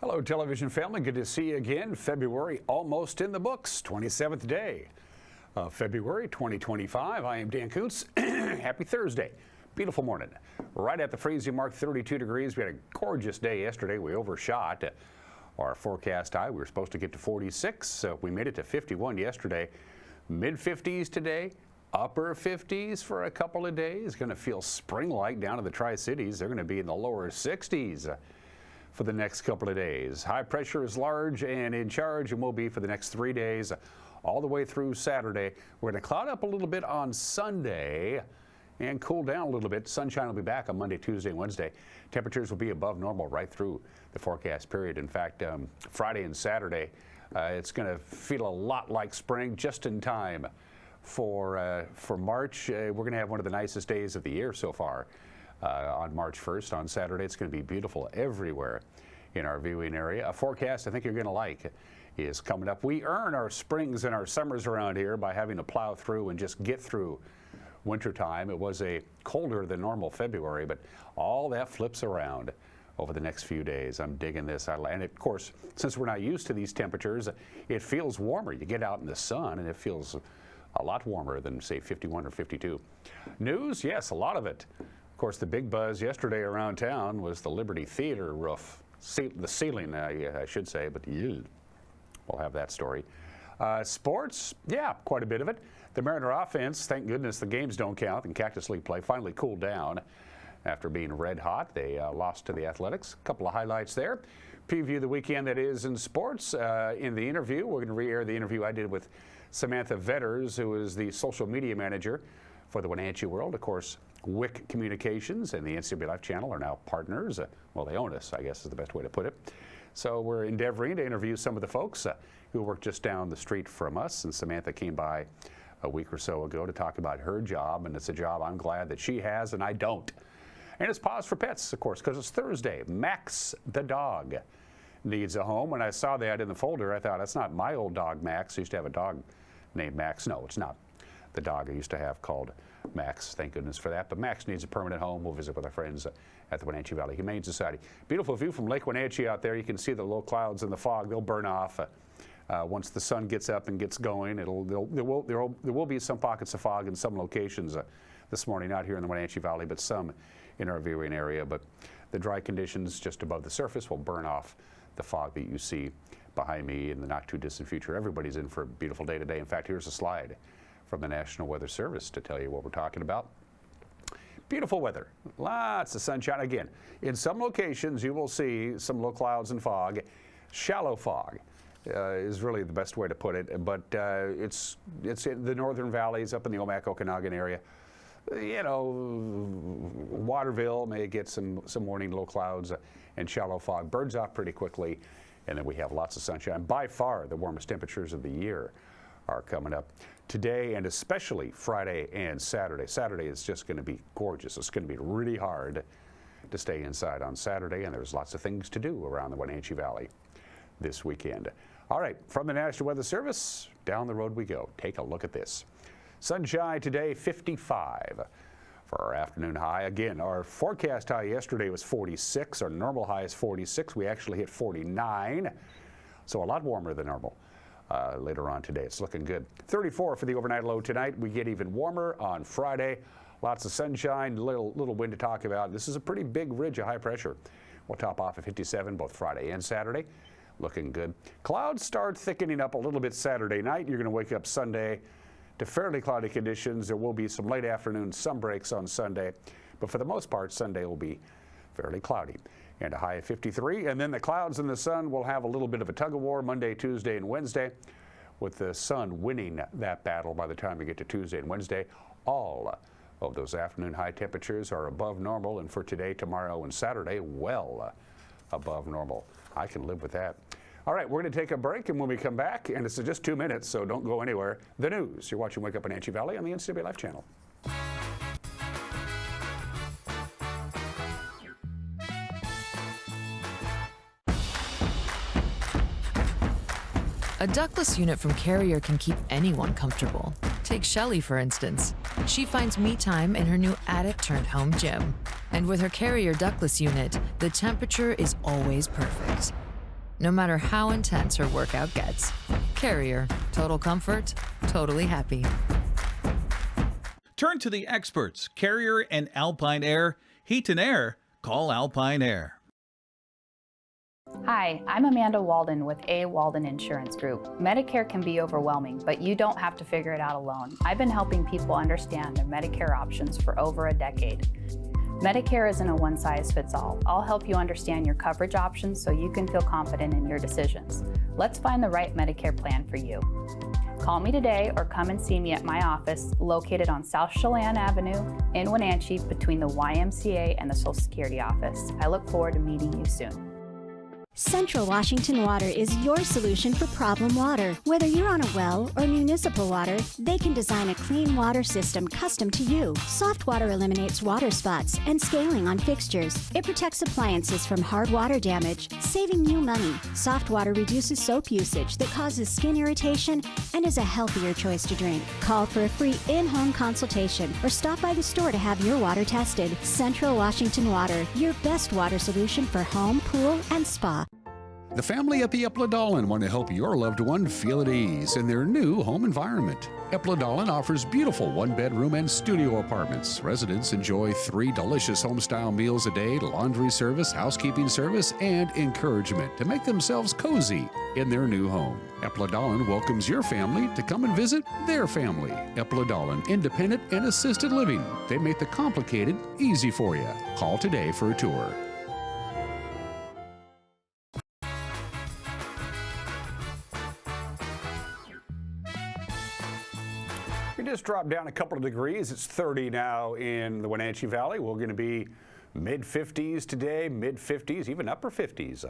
Hello, television family. Good to see you again. February almost in the books, 27th day of February 2025. I am Dan Koontz. Happy Thursday. Beautiful morning. Right at the freezing mark, 32 degrees. We had a gorgeous day yesterday. We overshot our forecast high. We were supposed to get to 46. So we made it to 51 yesterday. Mid-50s today. Upper 50s for a couple of days. Going to feel spring-like down in the Tri-Cities. They're going to be in the lower 60s. For the next couple of days. High pressure is large and in charge and will be for the next 3 days all the way through Saturday. We're going to cloud up a little bit on Sunday and cool down a little bit. Sunshine will be back on Monday, Tuesday, and Wednesday. Temperatures will be above normal right through the forecast period. In fact, Friday and Saturday, it's going to feel a lot like spring, just in time for March. We're going to have one of the nicest days of the year so far. On March 1st, on Saturday, it's going to be beautiful everywhere in our viewing area. A forecast I think you're going to like is coming up. We earn our springs and our summers around here by having to plow through and just get through wintertime. It was a colder than normal February, but all that flips around over the next few days. I'm digging this. And of course, since we're not used to these temperatures, it feels warmer. You get out in the sun and it feels a lot warmer than, say, 51 or 52. News? Yes, a lot of it. Of course, the big buzz yesterday around town was the Liberty Theater roof, the ceiling, I should say, but we'll have that story. Sports, yeah, quite a bit of it. The Mariner offense, thank goodness the games don't count and Cactus League play finally cooled down after being red hot. They lost to the Athletics. A couple of highlights there. Preview the weekend that is in sports. In the interview, we're going to re-air the interview I did with Samantha Vetters, who is the social media manager for the Wenatchee World. Of course, WIC Communications and the NCWLIFE channel are now partners. Well, they own us, I guess is the best way to put it. So we're endeavoring to interview some of the folks who work just down the street from us. And Samantha came by a week or so ago to talk about her job. And it's a job I'm glad that she has and I don't. And it's Pause for Pets, of course, because it's Thursday. Max the dog needs a home. When I saw that in the folder, I thought, that's not my old dog, Max. I used to have a dog named Max. No, it's not the dog I used to have called Max. Thank goodness for that. But Max needs a permanent home. We'll visit with our friends at the Wenatchee Valley Humane Society. Beautiful view from Lake Wenatchee out there. You can see the low clouds and the fog. They'll burn off once the sun gets up and gets going. There will be some pockets of fog in some locations this morning, not here in the Wenatchee Valley, but some in our viewing area. But the dry conditions just above the surface will burn off the fog that you see behind me in the not too distant future. Everybody's in for a beautiful day today. In fact, here's a slide from the National Weather Service to tell you what we're talking about. Beautiful weather, lots of sunshine. Again, in some locations you will see some low clouds and fog. Shallow fog is really the best way to put it, but it's in the northern valleys up in the Omak-Okanagan area. You know, Waterville may get some morning low clouds and shallow fog. Burns off pretty quickly, and then we have lots of sunshine. By far the warmest temperatures of the year are coming up today, and especially Friday and Saturday. Saturday is just going to be gorgeous. It's going to be really hard to stay inside on Saturday, and there's lots of things to do around the Wenatchee Valley this weekend. All right, from the National Weather Service, down the road we go. Take a look at this. Sunshine today, 55 for our afternoon high. Again, our forecast high yesterday was 46. Our normal high is 46. We actually hit 49, so a lot warmer than normal. Later on today. It's looking good. 34 for the overnight low tonight. We get even warmer on Friday. Lots of sunshine, little wind to talk about. This is a pretty big ridge of high pressure. We'll top off at 57 both Friday and Saturday. Looking good. Clouds start thickening up a little bit Saturday night. You're going to wake up Sunday to fairly cloudy conditions. There will be some late afternoon sun breaks on Sunday, but for the most part, Sunday will be fairly cloudy. And a high of 53, and then the clouds and the sun will have a little bit of a tug-of-war Monday, Tuesday, and Wednesday, with the sun winning that battle by the time we get to Tuesday and Wednesday. All of those afternoon high temperatures are above normal, and for today, tomorrow, and Saturday, well above normal. I can live with that. All right, we're going to take a break, and when we come back, and it's just 2 minutes, so don't go anywhere, the news. You're watching Wake Up Wenatchee Valley on the NCWLIFE channel. A ductless unit from Carrier can keep anyone comfortable. Take Shelly, for instance. She finds me time in her new attic-turned-home gym. And with her Carrier ductless unit, the temperature is always perfect. no matter how intense her workout gets. Carrier, total comfort, totally happy. Turn to the experts, Carrier and Alpine Air. Heat and air, call Alpine Air. Hi, I'm Amanda Walden with A. Walden Insurance Group. Medicare can be overwhelming, but you don't have to figure it out alone. I've been helping people understand their Medicare options for over a decade. Medicare isn't a one-size-fits-all. I'll help you understand your coverage options so you can feel confident in your decisions. Let's find the right Medicare plan for you. Call me today or come and see me at my office located on South Chelan Avenue in Wenatchee between the YMCA and the Social Security office. I look forward to meeting you soon. Central Washington Water is your solution for problem water. Whether you're on a well or municipal water, they can design a clean water system custom to you. Soft water eliminates water spots and scaling on fixtures. It protects appliances from hard water damage, saving you money. Soft water reduces soap usage that causes skin irritation and is a healthier choice to drink. Call for a free in-home consultation or stop by the store to have your water tested. Central Washington Water, your best water solution for home, pool, and spa. The family at the Epladolin want to help your loved one feel at ease in their new home environment. Epladolin offers beautiful one-bedroom and studio apartments. Residents enjoy 3 delicious home-style meals a day, laundry service, housekeeping service, and encouragement to make themselves cozy in their new home. Epladolin welcomes your family to come and visit their family. Epladolin, independent and assisted living. They make the complicated easy for you. Call today for a tour. We just dropped down a couple of degrees. It's 30 now in the Wenatchee Valley. We're going to be mid-50s today, mid-50s, even upper 50s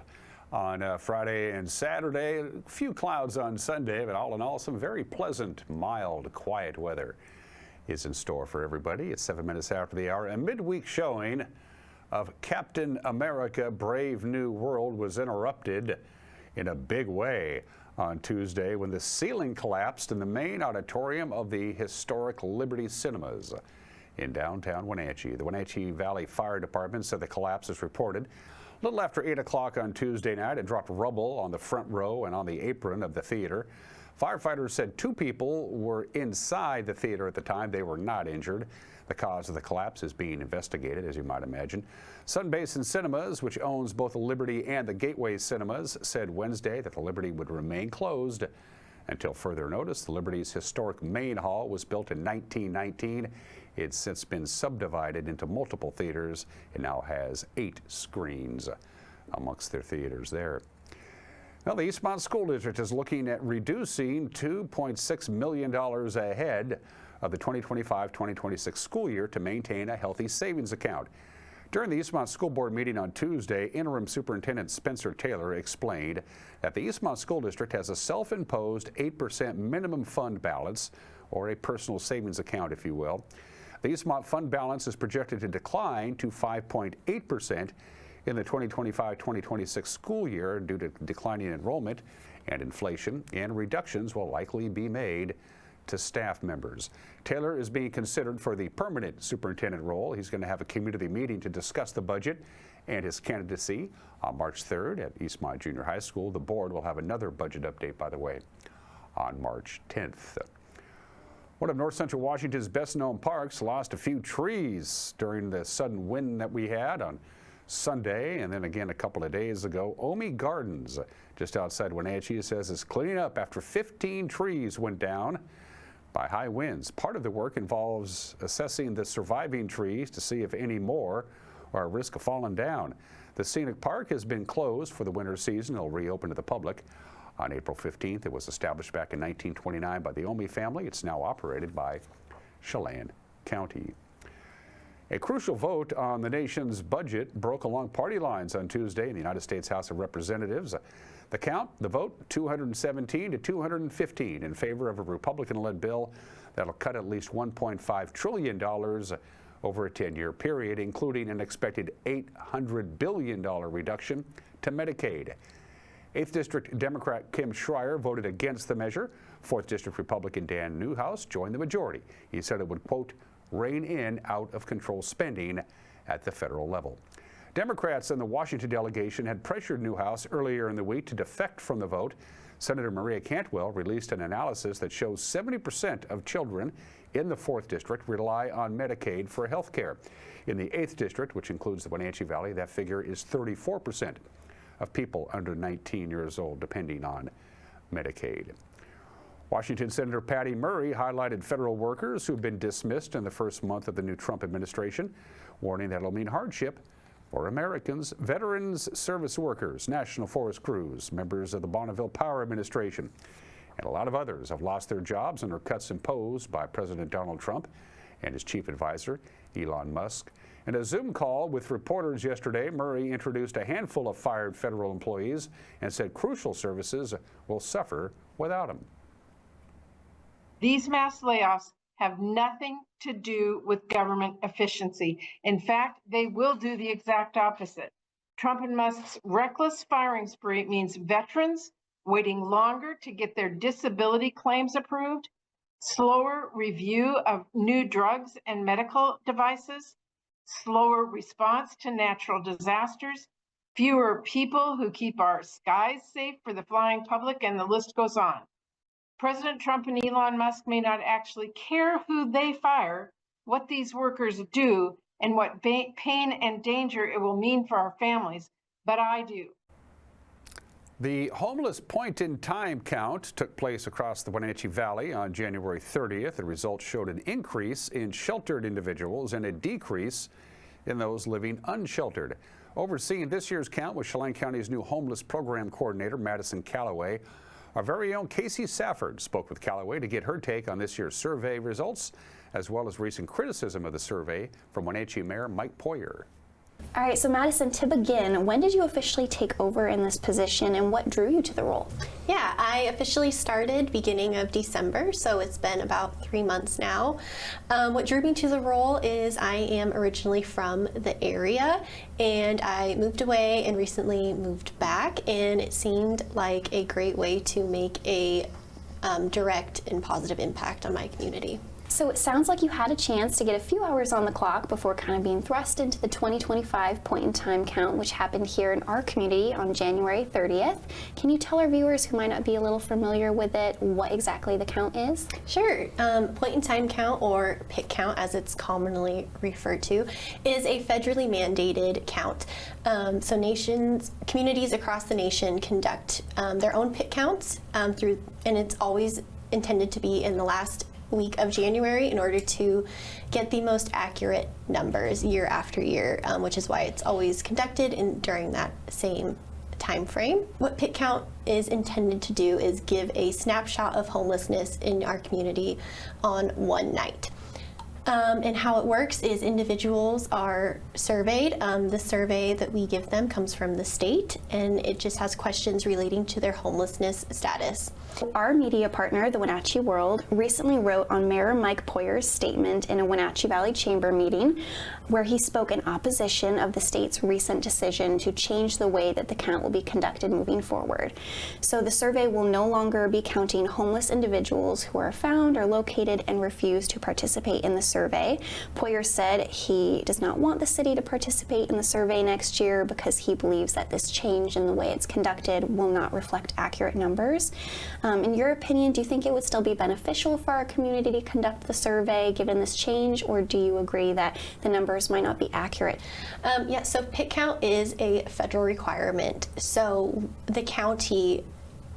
on Friday and Saturday. A few clouds on Sunday, but all in all, some very pleasant, mild, quiet weather is in store for everybody. It's 7 minutes after the hour. A midweek showing of Captain America: Brave New World was interrupted in a big way on Tuesday when the ceiling collapsed in the main auditorium of the historic Liberty Cinemas in downtown Wenatchee. The Wenatchee Valley Fire Department said the collapse is reported a little after 8 o'clock on Tuesday night. It dropped rubble on the front row and on the apron of the theater. Firefighters said 2 people were inside the theater at the time. They were not injured. The cause of the collapse is being investigated, as you might imagine. Sun Basin Cinemas, which owns both the Liberty and the Gateway Cinemas, said Wednesday that the Liberty would remain closed until further notice. The Liberty's historic main hall was built in 1919. It's since been subdivided into multiple theaters. It now has 8 screens amongst their theaters there. Well, the Eastmont School District is looking at reducing $2.6 million ahead of the 2025-2026 school year to maintain a healthy savings account. During the Eastmont School Board meeting on Tuesday, Interim Superintendent Spencer Taylor explained that the Eastmont School District has a self-imposed 8% minimum fund balance, or a personal savings account, if you will. The Eastmont fund balance is projected to decline to 5.8% in the 2025-2026 school year due to declining enrollment and inflation, and reductions will likely be made to staff members. Taylor is being considered for the permanent superintendent role. He's going to have a community meeting to discuss the budget and his candidacy on March 3rd at Eastmont Junior High School. The board will have another budget update, by the way, on March 10th. One of North Central Washington's best-known parks lost a few trees during the sudden wind that we had on Sunday, and then again a couple of days ago. Omi Gardens, just outside Wenatchee, says is cleaning up after 15 trees went down by high winds. Part of the work involves assessing the surviving trees to see if any more are at risk of falling down. The scenic park has been closed for the winter season. It'll reopen to the public on April 15th. It was established back in 1929 by the Omi family. It's now operated by Chelan County. A crucial vote on the nation's budget broke along party lines on Tuesday in the United States House of Representatives. The vote, 217 to 215 in favor of a Republican-led bill that'll cut at least $1.5 trillion over a 10-year period, including an expected $800 billion reduction to Medicaid. 8th District Democrat Kim Schreier voted against the measure. 4th District Republican Dan Newhouse joined the majority. He said it would, quote, rein in out-of-control spending at the federal level. Democrats in the Washington delegation had pressured Newhouse earlier in the week to defect from the vote. Senator Maria Cantwell released an analysis that shows 70% of children in the 4th District rely on Medicaid for health care. In the 8th District, which includes the Wenatchee Valley, that figure is 34% of people under 19 years old depending on Medicaid. Washington Senator Patty Murray highlighted federal workers who've been dismissed in the first month of the new Trump administration, warning that it'll mean hardship for Americans, veterans, service workers, National Forest crews, members of the Bonneville Power Administration, and a lot of others have lost their jobs under cuts imposed by President Donald Trump and his chief advisor, Elon Musk. In a Zoom call with reporters yesterday, Murray introduced a handful of fired federal employees and said crucial services will suffer without them. These mass layoffs have nothing to do with government efficiency. In fact, they will do the exact opposite. Trump and Musk's reckless firing spree means veterans waiting longer to get their disability claims approved, slower review of new drugs and medical devices, slower response to natural disasters, fewer people who keep our skies safe for the flying public, and the list goes on. President Trump and Elon Musk may not actually care who they fire, what these workers do, and what pain and danger it will mean for our families, but I do. The homeless point-in-time count took place across the Wenatchee Valley on January 30th. The results showed an increase in sheltered individuals and a decrease in those living unsheltered. Overseeing this year's count was Chelan County's new homeless program coordinator, Madison Calloway. Our very own Casey Safford spoke with Calloway to get her take on this year's survey results, as well as recent criticism of the survey from Wenatchee Mayor Mike Poyer. All right, so Madison, to begin, when did you officially take over in this position and what drew you to the role? Yeah, I officially started beginning of December, so it's been about 3 months now. What drew me to the role is I am originally from the area and I moved away and recently moved back, and it seemed like a great way to make a direct and positive impact on my community. So it sounds like you had a chance to get a few hours on the clock before kind of being thrust into the 2025 point-in-time count, which happened here in our community on January 30th. Can you tell our viewers who might not be a little familiar with it what exactly the count is? Sure. Point-in-time count, or PIT count as it's commonly referred to, is a federally mandated count. So communities across the nation conduct their own PIT counts and it's always intended to be in the last week of January in order to get the most accurate numbers year after year, which is why it's always conducted during that same time frame. What PIT count is intended to do is give a snapshot of homelessness in our community on one night. And how it works is individuals are surveyed. The survey that we give them comes from the state, and it just has questions relating to their homelessness status. Our media partner, the Wenatchee World, recently wrote on Mayor Mike Poyer's statement in a Wenatchee Valley Chamber meeting where he spoke in opposition of the state's recent decision to change the way that the count will be conducted moving forward. So the survey will no longer be counting homeless individuals who are found or located and refuse to participate in the survey. Poyer said he does not want the city to participate in the survey next year because he believes that this change in the way it's conducted will not reflect accurate numbers. In your opinion, do you think it would still be beneficial for our community to conduct the survey given this change, or do you agree that the numbers might not be accurate? Yeah, so PIT count is a federal requirement. So the county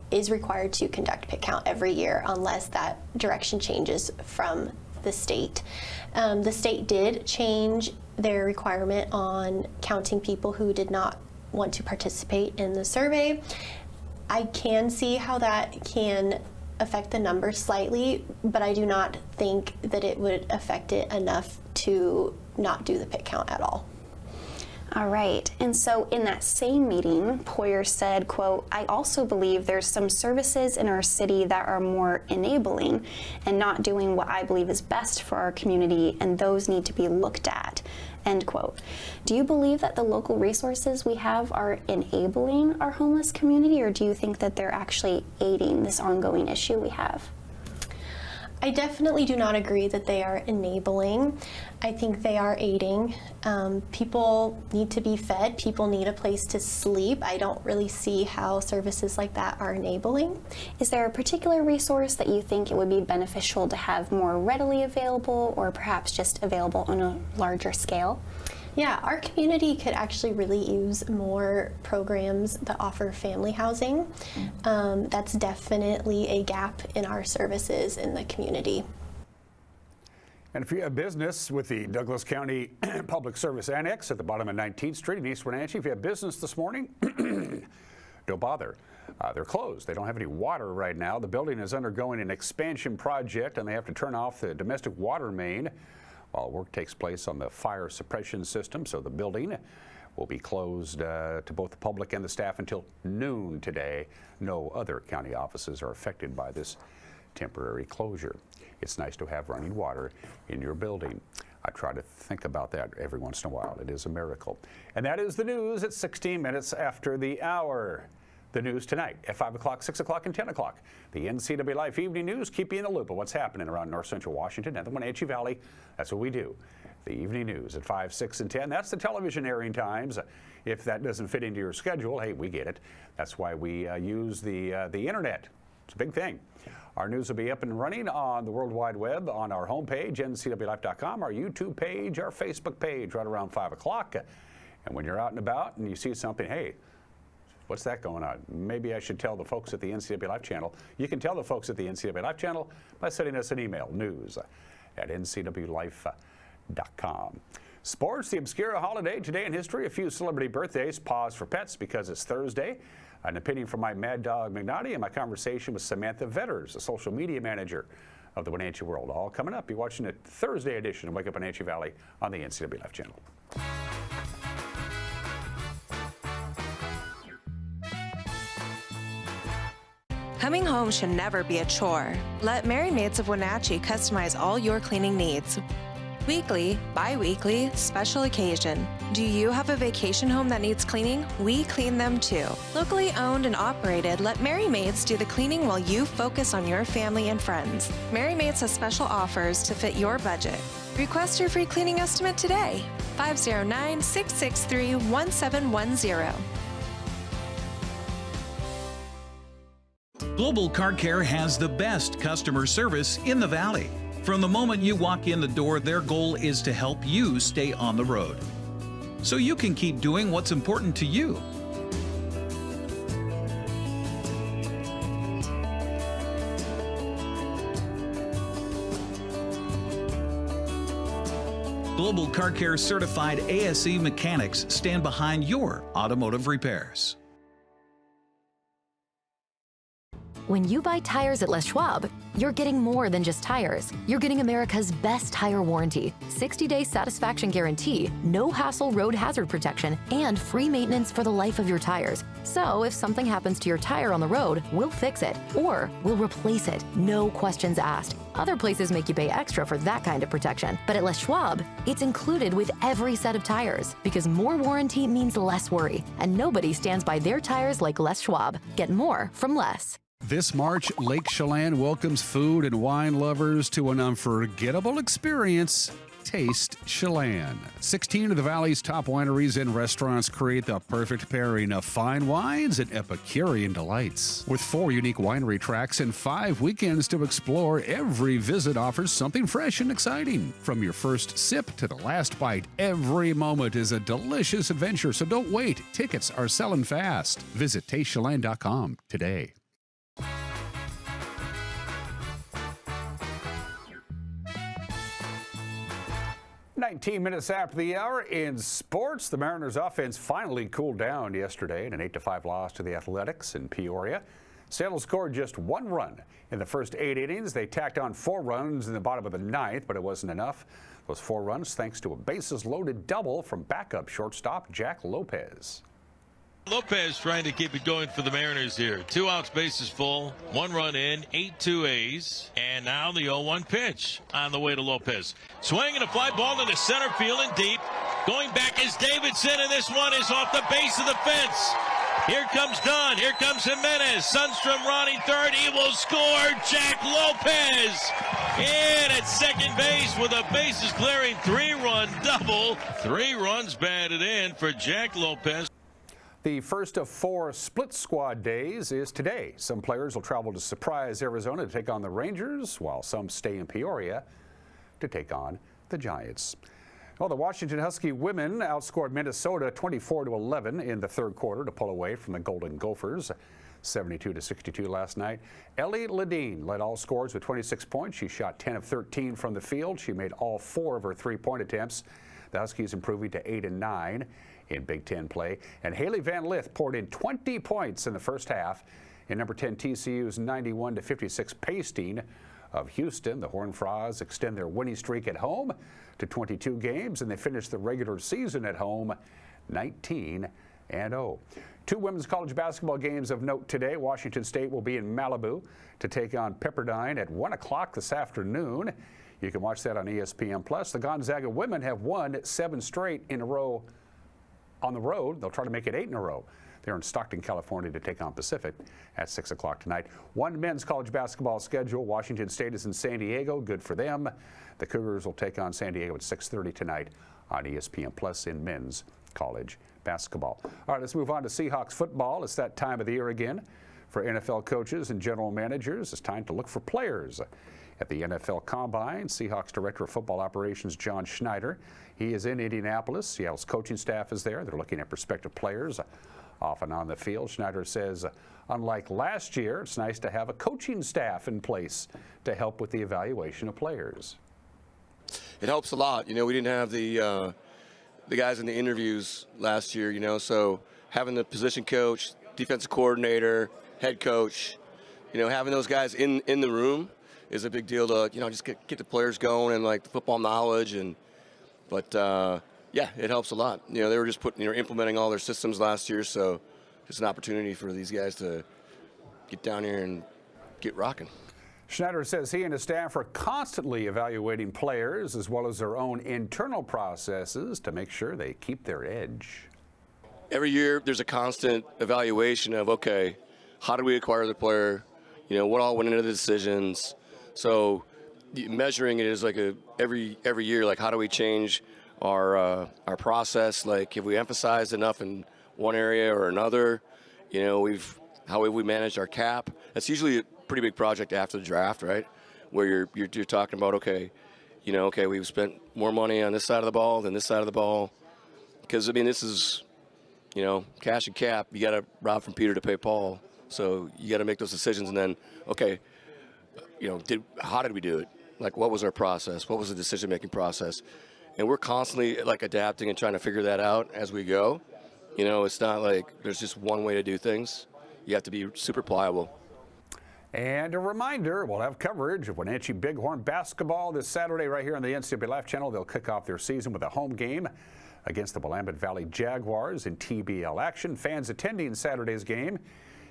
is required to conduct PIT count every year unless that direction changes from the state. The state did change their requirement on counting people who did not want to participate in the survey. I can see how that can affect the numbers slightly, but I do not think that it would affect it enough to not do the PIT count at all. All right, and so in that same meeting, Poyer said, quote, "I also believe there's some services in our city that are more enabling and not doing what I believe is best for our community, and those need to be looked at," end quote. Do you believe that the local resources we have are enabling our homeless community, or do you think that they're actually aiding this ongoing issue we have? I definitely do not agree that they are enabling. I think they are aiding. People need to be fed. People need a place to sleep. I don't really see how services like that are enabling. Is there a particular resource that you think it would be beneficial to have more readily available, or perhaps just available on a larger scale? Yeah, our community could actually really use more programs that offer family housing. That's definitely a gap in our services in the community. And if you have business with the Douglas County Public Service Annex at the bottom of 19th Street in East Wenatchee, if you have business this morning, don't bother. They're closed. They don't have any water right now. The building is undergoing an expansion project, and they have to turn off the domestic water main while work takes place on the fire suppression system. So the building will be closed to both the public and the staff until noon today. No other county offices are affected by this temporary closure. It's nice to have running water in your building. I try to think about that every once in a while. It is a miracle. And that is the news at 16 minutes after the hour. The news tonight at 5 o'clock, 6 o'clock, and 10 o'clock. The NCWLIFE Evening News keep you in the loop of what's happening around North Central Washington and the Wenatchee Valley. That's what we do. The Evening News at 5, 6, and 10. That's the television airing times. If that doesn't fit into your schedule, hey, we get it. That's why we use the internet. It's a big thing. Our news will be up and running on the World Wide Web, on our homepage, ncwlife.com, our YouTube page, our Facebook page, right around 5 o'clock. And when you're out and about and you see something, hey, what's that going on? Maybe I should tell the folks at the NCWLIFE channel. You can tell the folks at the NCWLIFE channel by sending us an email, news@ncwlife.com. Sports, the Obscura holiday today in history. A few celebrity birthdays. Pause for pets because it's Thursday. An opinion from my Mad Dog McNaughty and my conversation with Samantha Vetters, the social media manager of the Wenatchee World. All coming up. You're watching a Thursday edition of Wake Up Wenatchee Valley on the NCWLIFE channel. Coming home should never be a chore. Let Merry Maids of Wenatchee customize all your cleaning needs. Weekly, bi-weekly, special occasion. Do you have a vacation home that needs cleaning? We clean them too. Locally owned and operated, let Merry Maids do the cleaning while you focus on your family and friends. Merry Maids has special offers to fit your budget. Request your free cleaning estimate today. 509-663-1710. Global Car Care has the best customer service in the Valley. From the moment you walk in the door, their goal is to help you stay on the road, so you can keep doing what's important to you. Global Car Care certified ASE mechanics stand behind your automotive repairs. When you buy tires at Les Schwab, you're getting more than just tires. You're getting America's best tire warranty, 60-day satisfaction guarantee, no hassle road hazard protection, and free maintenance for the life of your tires. So if something happens to your tire on the road, we'll fix it, or we'll replace it, no questions asked. Other places make you pay extra for that kind of protection, but at Les Schwab, it's included with every set of tires, because more warranty means less worry, and nobody stands by their tires like Les Schwab. Get more from Les. This March, Lake Chelan welcomes food and wine lovers to an unforgettable experience. Taste Chelan. 16 of the Valley's top wineries and restaurants create the perfect pairing of fine wines and Epicurean delights. With 4 unique winery tracks and 5 weekends to explore, every visit offers something fresh and exciting. From your first sip to the last bite, every moment is a delicious adventure, so don't wait. Tickets are selling fast. Visit tastechelan.com today. 19 minutes after the hour in sports, the Mariners offense finally cooled down yesterday in an 8-5 loss to the Athletics in Peoria. Seattle scored just 1 run in the first 8 innings. They tacked on 4 runs in the bottom of the 9th, but it wasn't enough. Those 4 runs thanks to a bases-loaded double from backup shortstop Jack Lopez. Lopez trying to keep it going for the Mariners here. 2 outs, bases full, 1 run in, 8-2 A's, and now the 0-1 pitch on the way to Lopez. Swinging a fly ball into center field and deep. Going back is Davidson, and this one is off the base of the fence. Here comes Dunn. Here comes Jimenez. Sundstrom running third. He will score. Jack Lopez in at second base with a bases clearing 3-run double. 3 runs batted in for Jack Lopez. The first of 4 split squad days is today. Some players will travel to Surprise, Arizona to take on the Rangers, while some stay in Peoria to take on the Giants. Well, the Washington Husky women outscored Minnesota 24-11 in the third quarter to pull away from the Golden Gophers, 72-62 last night. Ellie Ledeen led all scores with 26 points. She shot 10 of 13 from the field. She made all 4 of her 3-point attempts. The Huskies improving to 8-9 in Big Ten play. And Haley Van Lith poured in 20 points in the first half in number 10 TCU's 91-56 pasting of Houston. The Horned Frogs extend their winning streak at home to 22 games, and they finish the regular season at home 19-0. 2 women's college basketball games of note today. Washington State will be in Malibu to take on Pepperdine at 1 o'clock this afternoon. You can watch that on ESPN+. The Gonzaga women have won 7 straight in a row on the road. They'll try to make it 8 in a row. They're in Stockton, California to take on Pacific at 6 o'clock tonight. 1 men's college basketball schedule. Washington State is in San Diego. Good for them. The Cougars will take on San Diego at 6:30 tonight on ESPN+ in men's college basketball. All right, let's move on to Seahawks football. It's that time of the year again for NFL coaches and general managers. It's time to look for players. At the NFL Combine, Seahawks Director of Football Operations John Schneider, he is in Indianapolis. Seattle's coaching staff is there. They're looking at prospective players off and on the field. Schneider says, unlike last year, it's nice to have a coaching staff in place to help with the evaluation of players. It helps a lot. You know, we didn't have the guys in the interviews last year, you know, so having the position coach, defensive coordinator, head coach, you know, having those guys in the room is a big deal to, you know, just get the players going and like the football knowledge. But yeah, it helps a lot. You know, they were just implementing all their systems last year, so it's an opportunity for these guys to get down here and get rocking. Schneider says he and his staff are constantly evaluating players as well as their own internal processes to make sure they keep their edge. Every year there's a constant evaluation of, okay, how do we acquire the player? You know, what all went into the decisions? So measuring it is like every year, like how do we change our process? Like have we emphasized enough in one area or another? You know, how have we managed our cap? That's usually a pretty big project after the draft, right? Where you're talking about, okay, you know, okay, we've spent more money on this side of the ball than this side of the ball. Because I mean, this is, you know, cash and cap. You got to rob from Peter to pay Paul. So you got to make those decisions, and then, okay, you know, how did we do it? Like, what was our process? What was the decision-making process? And we're constantly like adapting and trying to figure that out as we go. You know, it's not like there's just one way to do things. You have to be super pliable. And a reminder, we'll have coverage of Wenatchee Bighorn basketball this Saturday right here on the NCWLIFE channel. They'll kick off their season with a home game against the Willamette Valley Jaguars in TBL action. Fans attending Saturday's game,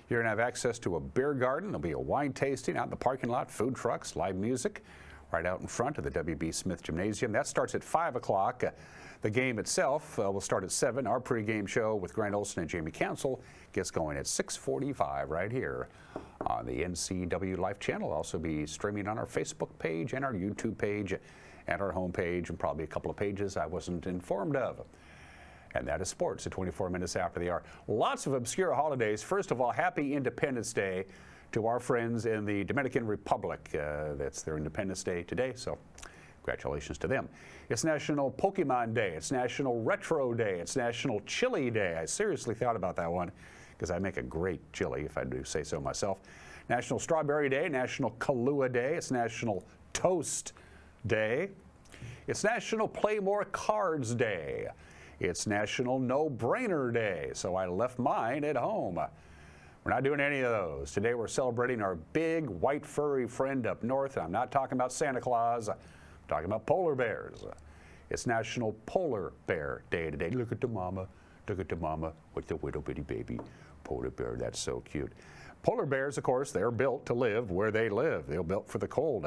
you're going to have access to a beer garden. There'll be a wine tasting out in the parking lot, food trucks, live music right out in front of the W.B. Smith Gymnasium. That starts at 5 o'clock. The game itself will start at 7. Our pregame show with Grant Olson and Jamie Council gets going at 6:45 right here on the NCWLIFE channel. Also be streaming on our Facebook page and our YouTube page and our homepage, and probably a couple of pages I wasn't informed of. And that is sports at 24 minutes after the hour. Lots of obscure holidays. First of all, happy Independence Day to our friends in the Dominican Republic. That's their Independence Day today, so congratulations to them. It's National Pokemon Day. It's National Retro Day. It's National Chili Day. I seriously thought about that one because I make a great chili, if I do say so myself. National Strawberry Day. National Kahlua Day. It's National Toast Day. It's National Play More Cards Day. It's National No-Brainer Day, so I left mine at home. We're not doing any of those. Today we're celebrating our big white furry friend up north. I'm not talking about Santa Claus. I'm talking about polar bears. It's National Polar Bear Day today. Look at the mama with the little bitty baby polar bear. That's so cute. Polar bears, of course, they're built to live where they live. They're built for the cold.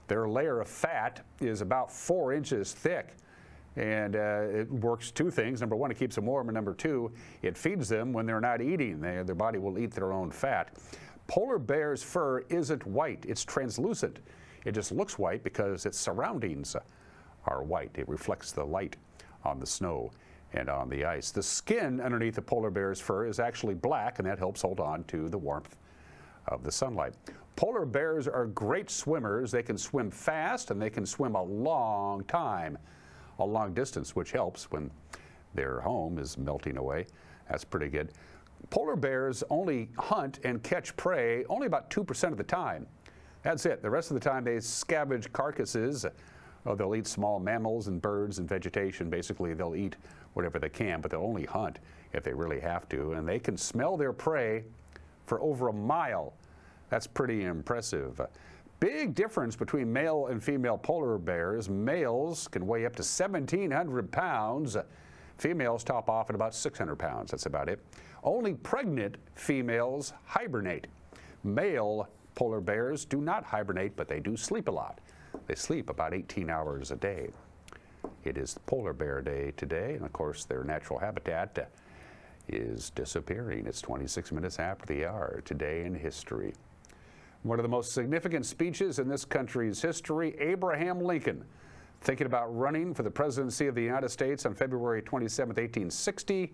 Their layer of fat is about 4 inches thick. And it works two things. Number one, it keeps them warm, and number two, it feeds them when they're not eating. Their body will eat their own fat. Polar bear's fur isn't white, it's translucent. It just looks white because its surroundings are white. It reflects the light on the snow and on the ice. The skin underneath the polar bear's fur is actually black, and that helps hold on to the warmth of the sunlight. Polar bears are great swimmers. They can swim fast, and they can swim a long time, a long distance, which helps when their home is melting away. That's pretty good. Polar bears only hunt and catch prey only about 2% of the time. That's it. The rest of the time they scavenge carcasses. They'll eat small mammals and birds and vegetation. Basically, they'll eat whatever they can, but they'll only hunt if they really have to. And they can smell their prey for over a mile. That's pretty impressive. Big difference between male and female polar bears. Males can weigh up to 1,700 pounds. Females top off at about 600 pounds. That's about it. Only pregnant females hibernate. Male polar bears do not hibernate, but they do sleep a lot. They sleep about 18 hours a day. It is Polar Bear Day today, and of course their natural habitat is disappearing. It's 26 minutes after the hour. Today in history. One of the most significant speeches in this country's history, Abraham Lincoln, thinking about running for the presidency of the United States on February 27, 1860,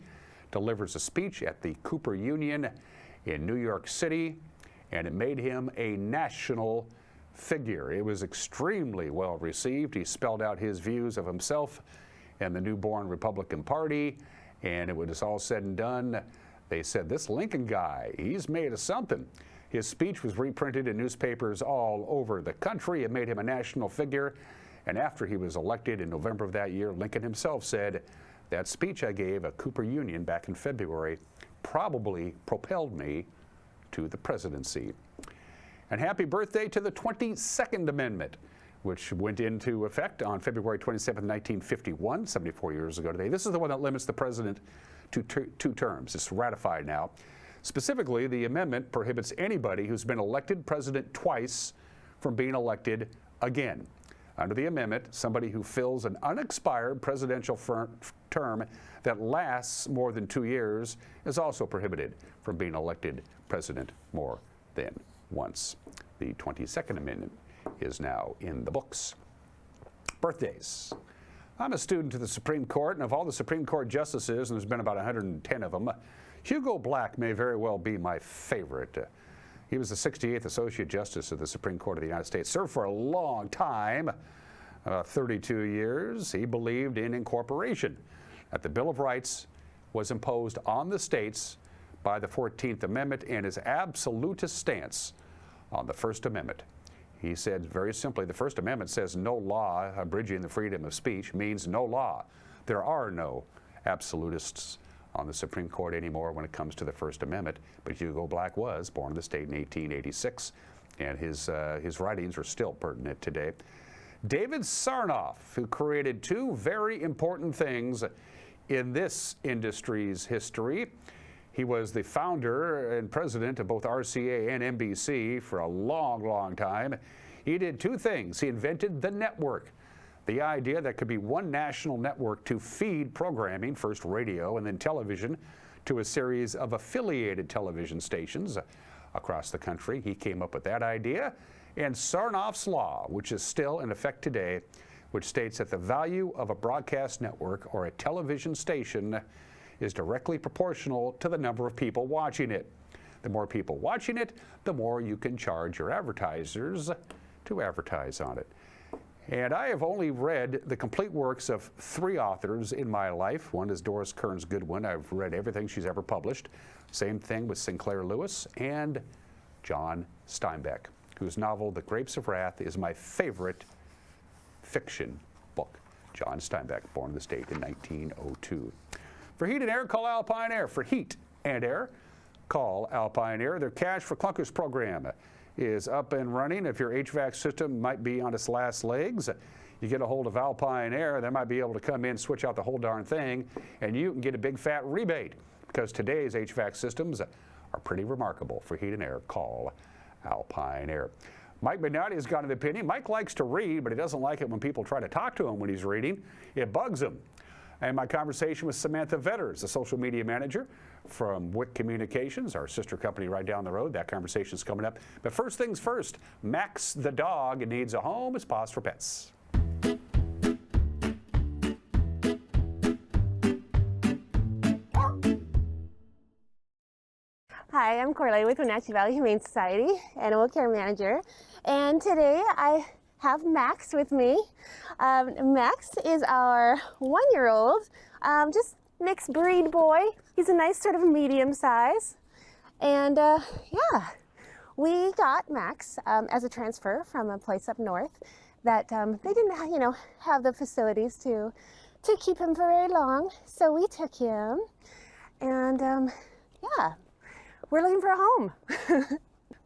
delivers a speech at the Cooper Union in New York City, and it made him a national figure. It was extremely well received. He spelled out his views of himself and the newborn Republican Party, and it was all said and done. They said, this Lincoln guy, he's made of something. His speech was reprinted in newspapers all over the country. It made him a national figure. And after he was elected in November of that year, Lincoln himself said, that speech I gave at Cooper Union back in February probably propelled me to the presidency. And happy birthday to the 22nd Amendment, which went into effect on February 27, 1951, 74 years ago today. This is the one that limits the president to two terms. It's ratified now. Specifically, the amendment prohibits anybody who's been elected president twice from being elected again. Under the amendment, somebody who fills an unexpired presidential term that lasts more than 2 years is also prohibited from being elected president more than once. The 22nd Amendment is now in the books. Birthdays. I'm a student to the Supreme Court, and of all the Supreme Court justices, and there's been about 110 of them, Hugo Black may very well be my favorite. He was the 68th Associate Justice of the Supreme Court of the United States, served for a long time, 32 years. He believed in incorporation, that the Bill of Rights was imposed on the states by the 14th Amendment, and his absolutist stance on the First Amendment. He said very simply, the First Amendment says no law abridging the freedom of speech means no law. There are no absolutists on the Supreme Court anymore when it comes to the First Amendment, but Hugo Black was born in the state in 1886, and his writings are still pertinent today. David Sarnoff, who created two very important things in this industry's history. He was the founder and president of both RCA and NBC for a long, long time. He did two things. He invented the network, the idea that could be one national network to feed programming, first radio and then television, to a series of affiliated television stations across the country. He came up with that idea. And Sarnoff's Law, which is still in effect today, which states that the value of a broadcast network or a television station is directly proportional to the number of people watching it. The more people watching it, the more you can charge your advertisers to advertise on it. And I have only read the complete works of three authors in my life. One is Doris Kearns Goodwin. I've read everything she's ever published. Same thing with Sinclair Lewis and John Steinbeck, whose novel The Grapes of Wrath is my favorite fiction book. John Steinbeck, born in the state in 1902. For heat and air, call Alpine Air. For heat and air, call Alpine Air. Their Cash for Clunkers program is up and running. If your HVAC system might be on its last legs, you get a hold of Alpine Air. They might be able to come in, switch out the whole darn thing, and you can get a big fat rebate, because today's HVAC systems are pretty remarkable. For heat and air, call Alpine Air. Mike Mignotti has got an opinion. Mike likes to read, but he doesn't like it when people try to talk to him when he's reading. It bugs him. And my conversation with Samantha Vetters, the social media manager from WIC Communications, our sister company right down the road. That conversation is coming up. But first things first, Max the dog needs a home. It's Pause for Pets. Hi, I'm Corley with Wenatchee Valley Humane Society, Animal Care Manager, and today I have Max with me. Max is our 1-year-old, just mixed breed boy. He's a nice sort of medium size, and yeah, we got Max as a transfer from a place up north that they didn't, have the facilities to keep him for very long, so we took him, and yeah. We're looking for a home.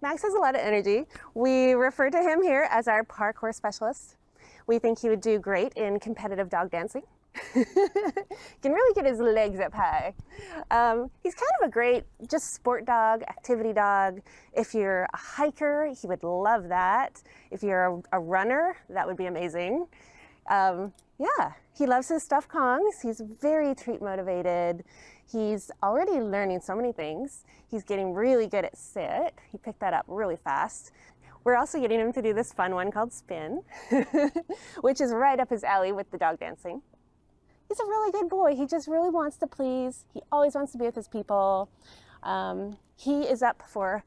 Max has a lot of energy. We refer to him here as our parkour specialist. We think he would do great in competitive dog dancing. He can really get his legs up high. He's kind of a great just sport dog, activity dog. If you're a hiker, he would love that. If you're a runner, that would be amazing. Yeah, he loves his stuffed Kongs. He's very treat motivated. He's already learning so many things. He's getting really good at sit. He picked that up really fast. We're also getting him to do this fun one called spin, which is right up his alley with the dog dancing. He's a really good boy. He just really wants to please. He always wants to be with his people. He is up for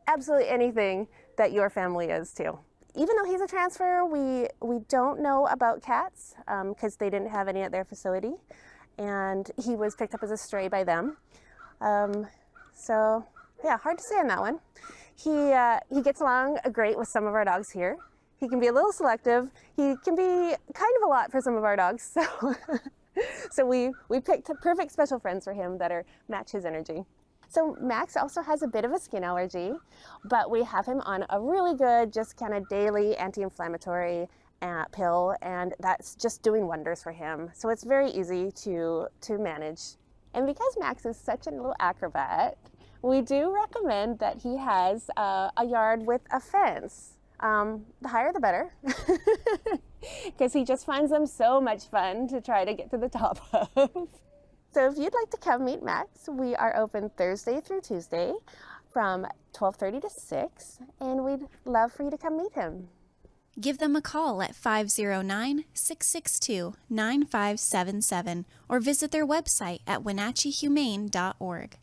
absolutely anything that your family is too. Even though he's a transfer, we don't know about cats because they didn't have any at their facility. And he was picked up as a stray by them. So yeah, hard to say on that one. He gets along great with some of our dogs here. He can be a little selective. He can be kind of a lot for some of our dogs. So we picked perfect special friends for him that match his energy. So Max also has a bit of a skin allergy, but we have him on a really good, just kind of daily anti-inflammatory pill, and that's just doing wonders for him. So it's very easy to manage. And because Max is such a little acrobat, we do recommend that he has a yard with a fence. The higher the better, because he just finds them so much fun to try to get to the top of. So if you'd like to come meet Max, we are open Thursday through Tuesday from 12:30 to 6, and we'd love for you to come meet him. Give them a call at 509-662-9577 or visit their website at wenatcheehumane.org.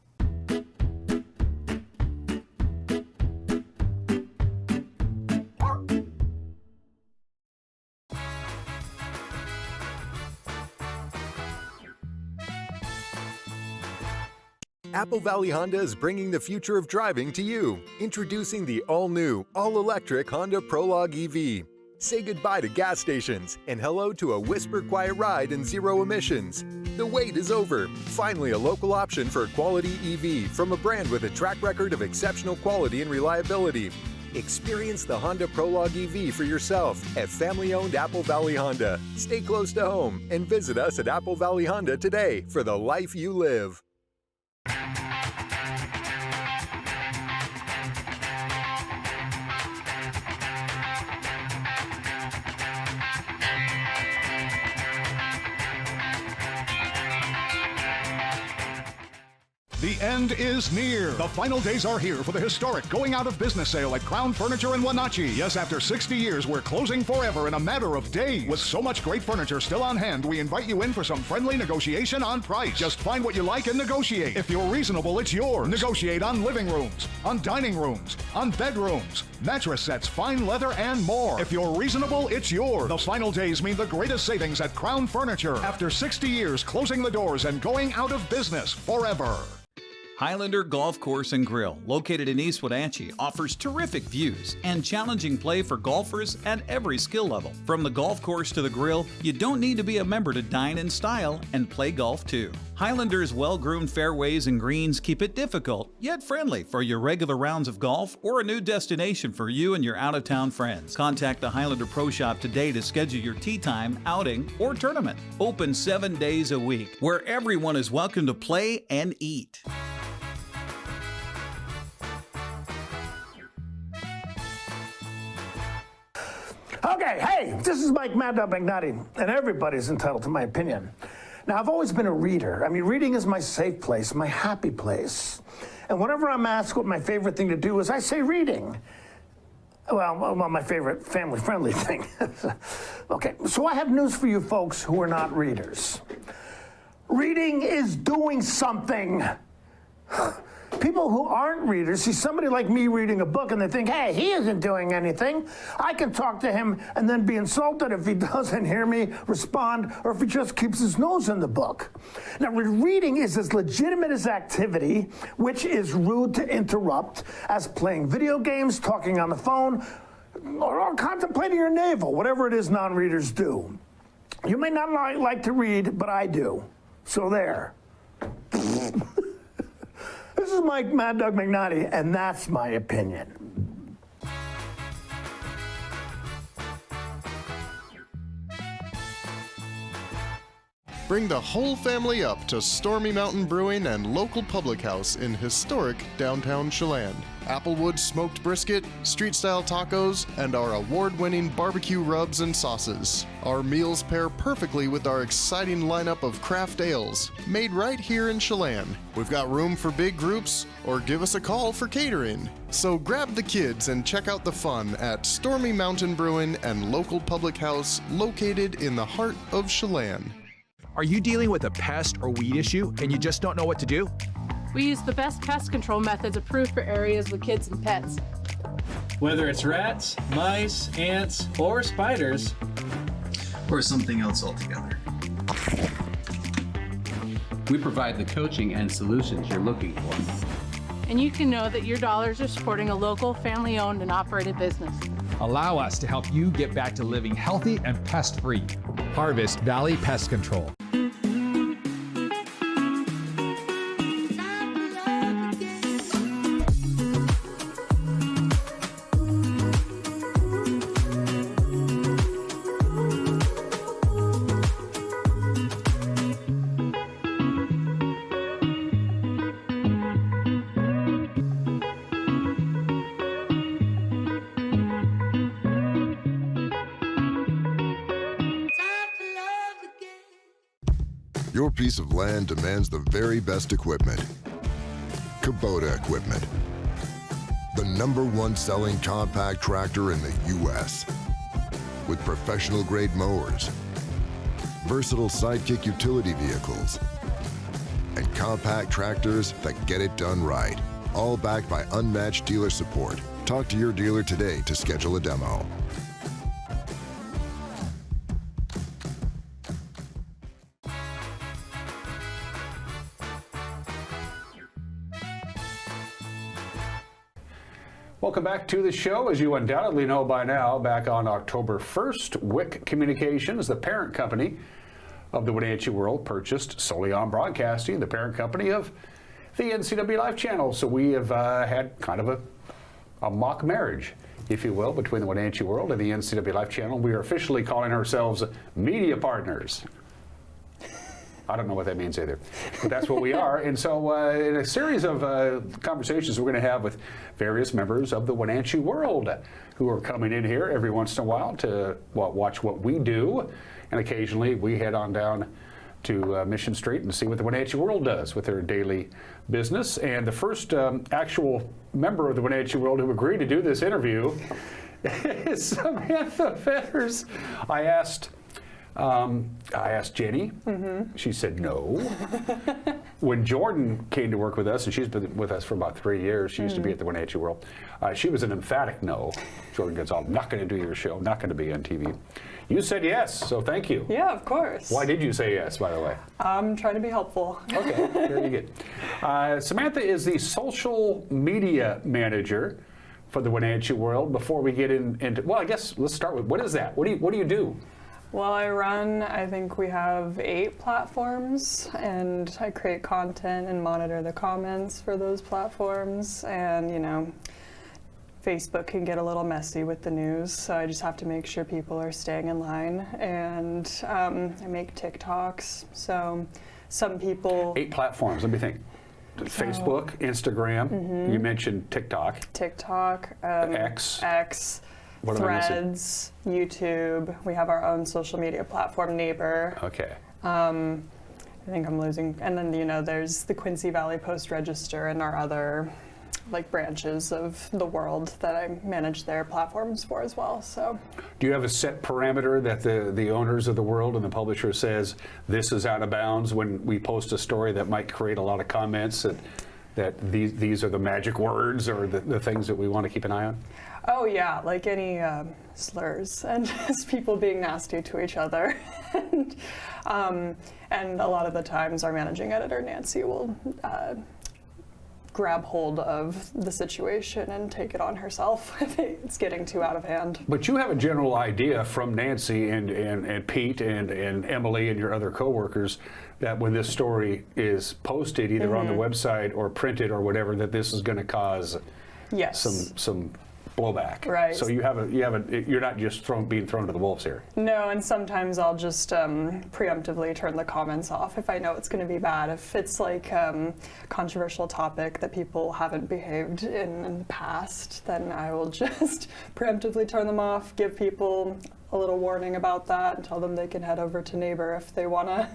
Apple Valley Honda is bringing the future of driving to you. Introducing the all-new, all-electric Honda Prologue EV. Say goodbye to gas stations and hello to a whisper-quiet ride in zero emissions. The wait is over. Finally, a local option for a quality EV from a brand with a track record of exceptional quality and reliability. Experience the Honda Prologue EV for yourself at family-owned Apple Valley Honda. Stay close to home and visit us at Apple Valley Honda today for the life you live. The end is near. The final days are here for the historic going out of business sale at Crown Furniture in Wenatchee. Yes, after 60 years, we're closing forever in a matter of days. With so much great furniture still on hand, we invite you in for some friendly negotiation on price. Just find what you like and negotiate. If you're reasonable, it's yours. Negotiate on living rooms, on dining rooms, on bedrooms, mattress sets, fine leather, and more. If you're reasonable, it's yours. The final days mean the greatest savings at Crown Furniture. After 60 years closing the doors and going out of business forever. Highlander Golf Course and Grill, located in East Wenatchee, offers terrific views and challenging play for golfers at every skill level. From the golf course to the grill, you don't need to be a member to dine in style and play golf too. Highlander's well-groomed fairways and greens keep it difficult, yet friendly for your regular rounds of golf or a new destination for you and your out-of-town friends. Contact the Highlander Pro Shop today to schedule your tee time, outing, or tournament. Open 7 days a week, where everyone is welcome to play and eat. Okay, hey, this is Mike Mad Dog McNutty, and everybody's entitled to my opinion. Now, I've always been a reader. I mean, reading is my safe place, my happy place. And whenever I'm asked what my favorite thing to do is, I say reading. Well, my favorite family-friendly thing. Okay, so I have news for you folks who are not readers. Reading is doing something. People who aren't readers see somebody like me reading a book and they think, hey, he isn't doing anything. I can talk to him and then be insulted if he doesn't hear me respond or if he just keeps his nose in the book. Now, reading is as legitimate as activity, which is rude to interrupt, as playing video games, talking on the phone, or contemplating your navel, whatever it is non-readers do. You may not like to read, but I do. So there. This is Mike Mad Dog McNutty, and that's my opinion. Bring the whole family up to Stormy Mountain Brewing and local public house in historic downtown Chelan. Applewood smoked brisket, street-style tacos, and our award-winning barbecue rubs and sauces. Our meals pair perfectly with our exciting lineup of craft ales, made right here in Chelan. We've got room for big groups, or give us a call for catering. So grab the kids and check out the fun at Stormy Mountain Brewing and local public house located in the heart of Chelan. Are you dealing with a pest or weed issue and you just don't know what to do? We use the best pest control methods approved for areas with kids and pets. Whether it's rats, mice, ants, or spiders, or something else altogether, we provide the coaching and solutions you're looking for. And you can know that your dollars are supporting a local, family-owned and operated business. Allow us to help you get back to living healthy and pest-free. Harvest Valley Pest Control. Your piece of land demands the very best equipment. Kubota equipment. The #1 selling compact tractor in the U.S. With professional grade mowers, versatile sidekick utility vehicles, and compact tractors that get it done right. All backed by unmatched dealer support. Talk to your dealer today to schedule a demo. Welcome back to the show. As you undoubtedly know by now, back on October 1st, WIC Communications, the parent company of the Wenatchee World, purchased Solion Broadcasting, the parent company of the NCWLIFE channel. So we have had kind of a mock marriage, if you will, between the Wenatchee World and the NCWLIFE channel. We are officially calling ourselves media partners. I don't know what that means either, but that's what we are. And so in a series of conversations we're going to have with various members of the Wenatchee World who are coming in here every once in a while to watch what we do. And occasionally we head on down to Mission Street and see what the Wenatchee World does with their daily business. And the first actual member of the Wenatchee World who agreed to do this interview is Samantha Fetters. I asked Jenny. Mm-hmm. She said no. When Jordan came to work with us, and she's been with us for about 3 years, she used to be at the Wenatchee World, she was an emphatic no. Jordan Gonzalez, not going to do your show, not going to be on TV. You said yes, so thank you. Yeah, of course. Why did you say yes, by the way? I'm trying to be helpful. Okay, very good. Samantha is the social media manager for the Wenatchee World. Before we get into, well, I guess let's start with, what is that? What do you do? Well, I think we have 8 platforms, and I create content and monitor the comments for those platforms. And, you know, Facebook can get a little messy with the news, so I just have to make sure people are staying in line. And I make TikToks, so some people... 8 platforms, let me think. Facebook, Instagram, you mentioned TikTok. TikTok, X, What am I missing? Threads, YouTube. We have our own social media platform, Neighbor. Okay. I think I'm losing. And then, you know, there's the Quincy Valley Post Register and our other like branches of the world that I manage their platforms for as well. So, do you have a set parameter that the owners of the world and the publisher says this is out of bounds when we post a story that might create a lot of comments that these are the magic words or the things that we want to keep an eye on? oh yeah, like any slurs and just people being nasty to each other. And a lot of the times our managing editor, Nancy, will grab hold of the situation and take it on herself if it's getting too out of hand. But you have a general idea from Nancy and Pete and Emily and your other coworkers that when this story is posted either on the website or printed or whatever, that this is going to cause some blowback. Right. So you're not just being thrown to the wolves here. No, and sometimes I'll just preemptively turn the comments off if I know it's going to be bad. If it's like controversial topic that people haven't behaved in the past, then I will just preemptively turn them off, give people a little warning about that, and tell them they can head over to Neighbor if they want to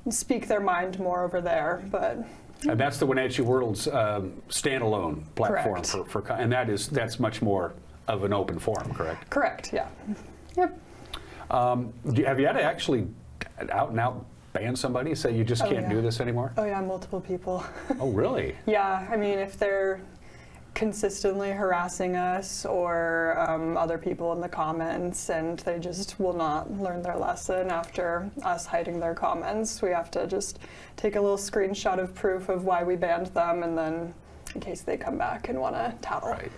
speak their mind more over there. But and that's the Wenatchee World's standalone platform Correct. and that's much more of an open forum, correct? Correct. Yeah. Yep. Have you had to actually out and out ban somebody, say you just can't do this anymore? Oh yeah, multiple people. Oh really? Yeah, I mean, if they're consistently harassing us or other people in the comments and they just will not learn their lesson after us hiding their comments, we have to just take a little screenshot of proof of why we banned them, and then in case they come back and want to tattle. Right.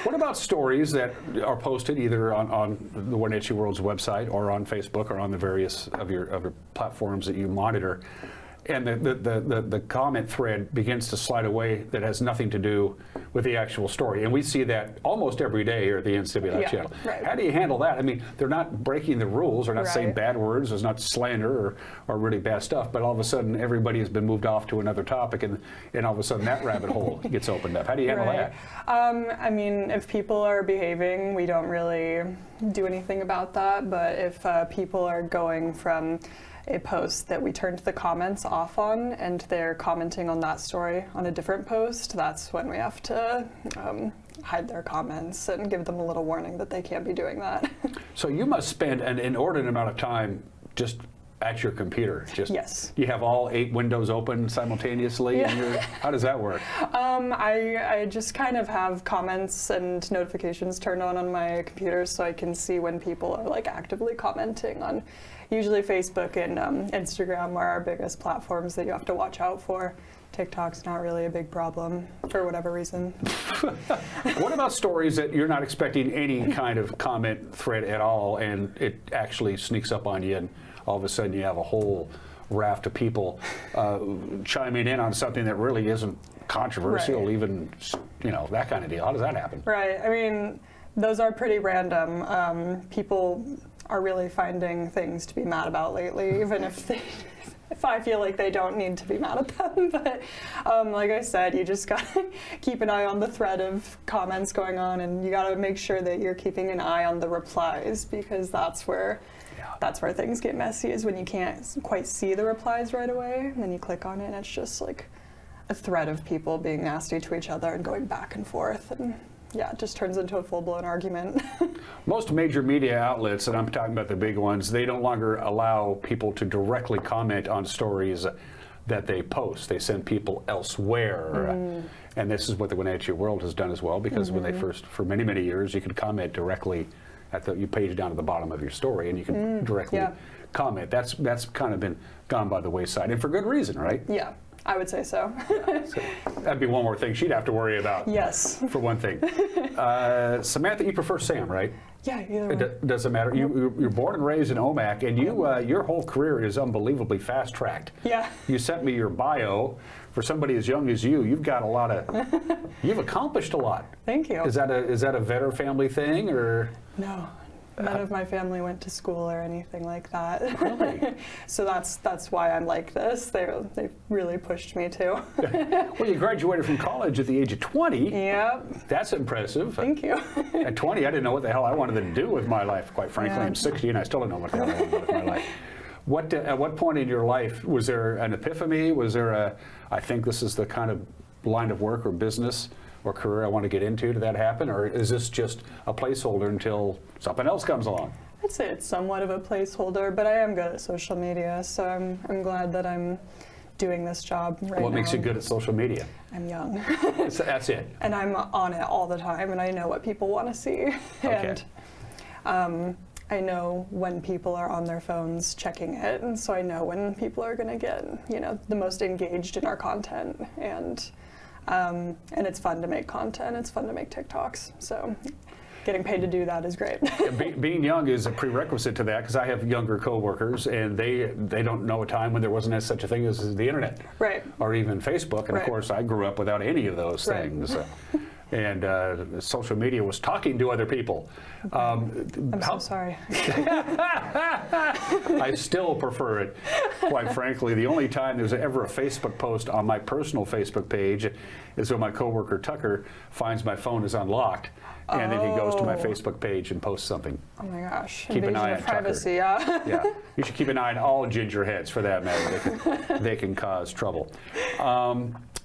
What about stories that are posted either on the Wenatchee World's website or on Facebook or on the various of your platforms that you monitor, and the comment thread begins to slide away that has nothing to do with the actual story? And we see that almost every day here at the NCWLIFE channel. Right. How do you handle that? I mean, they're not breaking the rules, they're not saying bad words, there's not slander or really bad stuff, but all of a sudden everybody has been moved off to another topic, and all of a sudden that rabbit hole gets opened up. How do you handle that? I mean, if people are behaving, we don't really do anything about that, but if people are going from a post that we turned the comments off on and they're commenting on that story on a different post, that's when we have to hide their comments and give them a little warning that they can't be doing that. So you must spend an inordinate amount of time just at your computer. Yes. You have all 8 windows open simultaneously? Yeah. And how does that work? I just kind of have comments and notifications turned on my computer so I can see when people are like actively commenting on usually Facebook and Instagram are our biggest platforms that you have to watch out for. TikTok's not really a big problem for whatever reason. What about stories that you're not expecting any kind of comment thread at all and it actually sneaks up on you and all of a sudden you have a whole raft of people chiming in on something that really isn't controversial, even, that kind of deal? How does that happen? Right. I mean, those are pretty random. People are really finding things to be mad about lately, even if I feel like they don't need to be mad at them. But like I said, you just gotta keep an eye on the thread of comments going on, and you gotta make sure that you're keeping an eye on the replies, because that's where things get messy, is when you can't quite see the replies right away, and then you click on it and it's just like a thread of people being nasty to each other and going back and forth, and yeah, it just turns into a full-blown argument. Most major media outlets, and I'm talking about the big ones, they no longer allow people to directly comment on stories that they post. They send people elsewhere. And this is what the Wenatchee World has done as well, because when they first, for many, many years, you could comment directly at you page down to the bottom of your story, and you can directly comment. That's kind of been gone by the wayside, and for good reason, right? Yeah. I would say so. So that'd be one more thing she'd have to worry about. Yes. For one thing. Samantha, you prefer Sam, right? Yeah, either way. It doesn't matter. You're born and raised in Omak, and your whole career is unbelievably fast-tracked. Yeah. You sent me your bio. For somebody as young as you, you've got a lot of, you've accomplished a lot. Thank you. Is that a Vetter family thing, or? No. None of my family went to school or anything like that. Really? So that's why I'm like this. They really pushed me to. Well, you graduated from college at the age of 20. Yep. That's impressive. Thank you. At 20, I didn't know what the hell I wanted to do with my life, quite frankly. I'm 60 and I still don't know what the hell I want to do with my life. At what point in your life was there an epiphany? Was there I think this is the kind of line of work or business or career I want to get into? Did that happen? Or is this just a placeholder until something else comes along? I'd say it's somewhat of a placeholder, but I am good at social media, so I'm glad that I'm doing this job right now. What makes you good at social media? I'm young. That's it. And I'm on it all the time, and I know what people want to see. Okay. And I know when people are on their phones checking it, and so I know when people are going to get, the most engaged in our content. And it's fun to make content. It's fun to make TikToks. So getting paid to do that is great. Being young is a prerequisite to that, because I have younger coworkers, and they don't know a time when there wasn't such a thing as the internet, right? Or even Facebook. And right. Of course, I grew up without any of those right. things. And social media was talking to other people. I'm so sorry. I still prefer it, quite frankly. The only time there's ever a Facebook post on my personal Facebook page is when my coworker Tucker finds my phone is unlocked, and then he goes to my Facebook page and posts something. Oh my gosh. Keep an eye on privacy, Tucker. Yeah. You should keep an eye on all ginger heads, for that matter. They can cause trouble.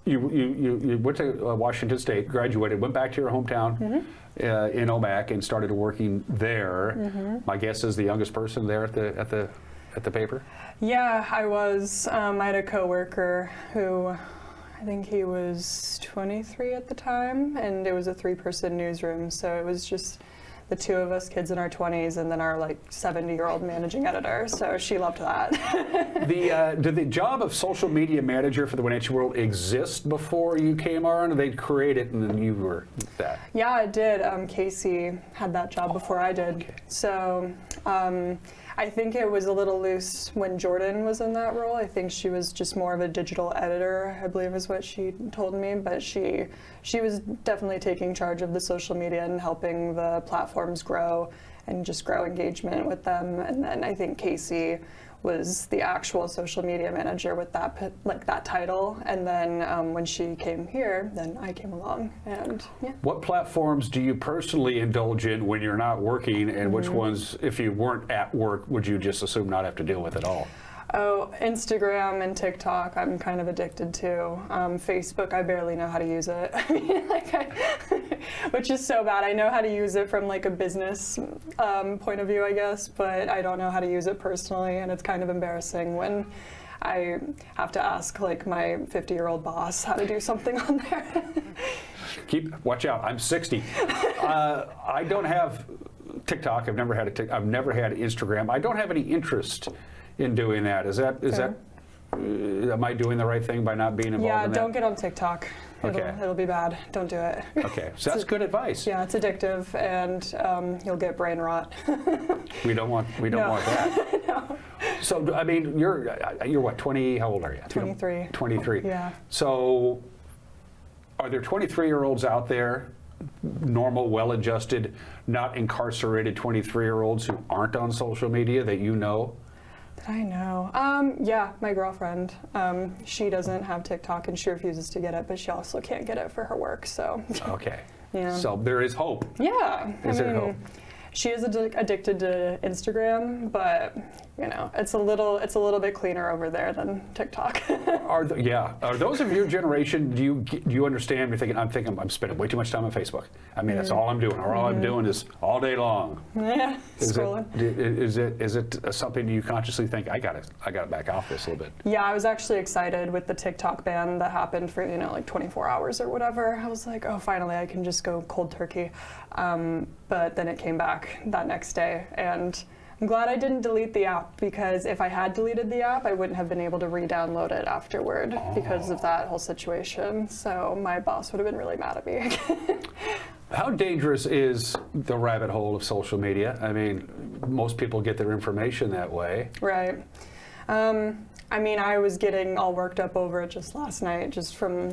You went to Washington State, graduated, went back to your hometown in Omak, and started working there. My guess is the youngest person there at the paper. Yeah, I was. I had a coworker who, I think he was 23 at the time, and it was a 3-person newsroom, so it was just the two of us, kids in our 20s, and then our 70-year-old managing editor. So she loved that. Did the job of social media manager for the Wenatchee World exist before you came on, or they created it and then you were that? Yeah, it did. Casey had that job before I did. Okay. So I think it was a little loose when Jordan was in that role. I think she was just more of a digital editor, I believe is what she told me, but she was definitely taking charge of the social media and helping the platforms grow and just grow engagement with them. And then I think Casey was the actual social media manager with that title. And then when she came here, then I came along, and yeah. What platforms do you personally indulge in when you're not working, and which ones, if you weren't at work, would you just assume not have to deal with at all? Oh, Instagram and TikTok I'm kind of addicted to. Facebook, I barely know how to use it. I mean, which is so bad. I know how to use it from a business point of view, I guess, but I don't know how to use it personally, and it's kind of embarrassing when I have to ask my 50-year-old boss how to do something on there. Watch out, I'm 60. I don't have TikTok. I've never had I've never had Instagram. I don't have any interest in doing that. Am I doing the right thing by not being involved in that? Yeah, don't get on TikTok. It'll be bad. Don't do it. Okay, so that's good advice. Yeah, it's addictive, and you'll get brain rot. We don't want that. No. So I mean, you're what, 20? How old are you? 23. 23. Yeah. So are there 23-year-olds out there, normal, well-adjusted, not incarcerated 23-year-olds who aren't on social media that you know? I know. Yeah, my girlfriend. She doesn't have TikTok, and she refuses to get it, but she also can't get it for her work. So. Okay. Yeah. So there is hope. Yeah. Is there hope? She is addicted to Instagram, but it's a little bit cleaner over there than TikTok. Are those of your generation? Do you understand? You're thinking I'm spending way too much time on Facebook. I mean, that's all I'm doing. Or all I'm doing is all day long. Yeah, scrolling. Is it something you consciously think I gotta back off this a little bit? Yeah, I was actually excited with the TikTok ban that happened for 24 hours or whatever. I was like, oh, finally I can just go cold turkey. But then it came back that next day, and I'm glad I didn't delete the app, because if I had deleted the app, I wouldn't have been able to re-download it afterward because of that whole situation. So my boss would have been really mad at me. How dangerous is the rabbit hole of social media? I mean, most people get their information that way. Right. I mean, I was getting all worked up over it just last night, just from,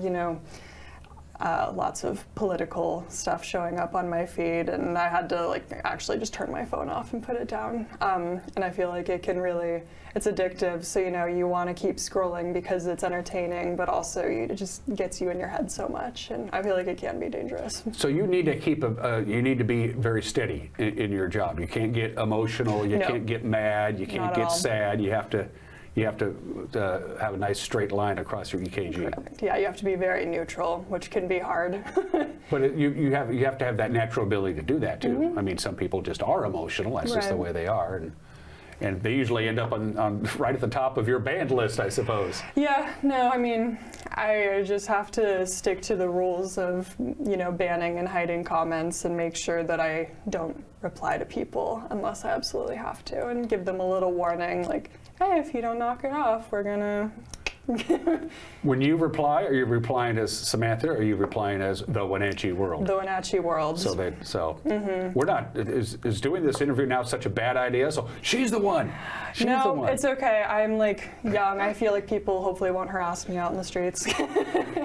lots of political stuff showing up on my feed, and I had to like actually just turn my phone off and put it down. And I feel like it can really, it's addictive. So you want to keep scrolling because it's entertaining, but also it just gets you in your head so much, and I feel like it can be dangerous. So you need to keep you need to be very steady in your job. You can't get emotional. You can't get mad. You can't get sad. You have to have a nice straight line across your EKG. Correct. Yeah, you have to be very neutral, which can be hard. But you have to have that natural ability to do that too. Mm-hmm. I mean, some people just are emotional. That's just the way they are, and they usually end up on right at the top of your banned list, I suppose. Yeah, no, I mean, I just have to stick to the rules of, banning and hiding comments and make sure that I don't reply to people unless I absolutely have to, and give them a little warning, like, hey, if you don't knock it off, we're gonna... When you reply, are you replying as Samantha, or are you replying as the Wenatchee World? The Wenatchee World. We're not, is doing this interview now such a bad idea? So she's the one. No, it's okay. I'm like young. I feel like people hopefully won't harass me out in the streets.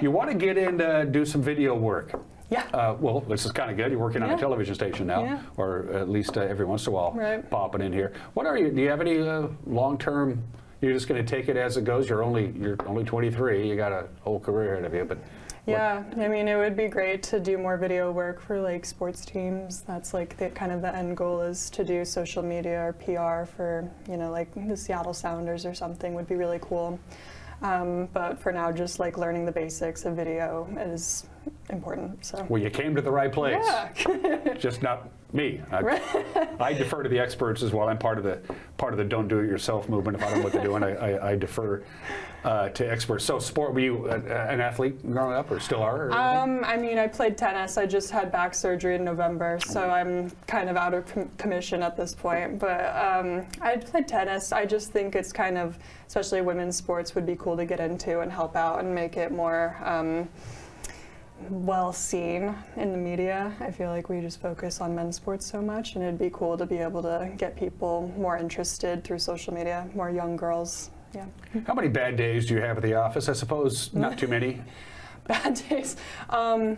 You want to get in to do some video work. Yeah. Well, this is kind of good. You're working on a television station now, or at least every once in a while popping in here. What are you? Do you have any long-term? You're just going to take it as it goes. You're only 23. You got a whole career ahead of you, but. Yeah, I mean, it would be great to do more video work for like sports teams. That's like the end goal is to do social media or PR for like the Seattle Sounders or something would be really cool. But for now, just like learning the basics of video is important. So. Well, you came to the right place. Yeah. Just not me. I defer to the experts as well. I'm part of the don't do it yourself movement. If I don't know what to do, and I defer to experts. So, sport. Were you an athlete growing up, or still are? Or I mean, I played tennis. I just had back surgery in November, so I'm kind of out of commission at this point. But I played tennis. I just think it's kind of, especially women's sports, would be cool to get into and help out and make it more well seen in the media. I feel like we just focus on men's sports so much, and it'd be cool to be able to get people more interested through social media, more young girls. Yeah. How many bad days do you have at the office? I suppose not too many. Bad days. I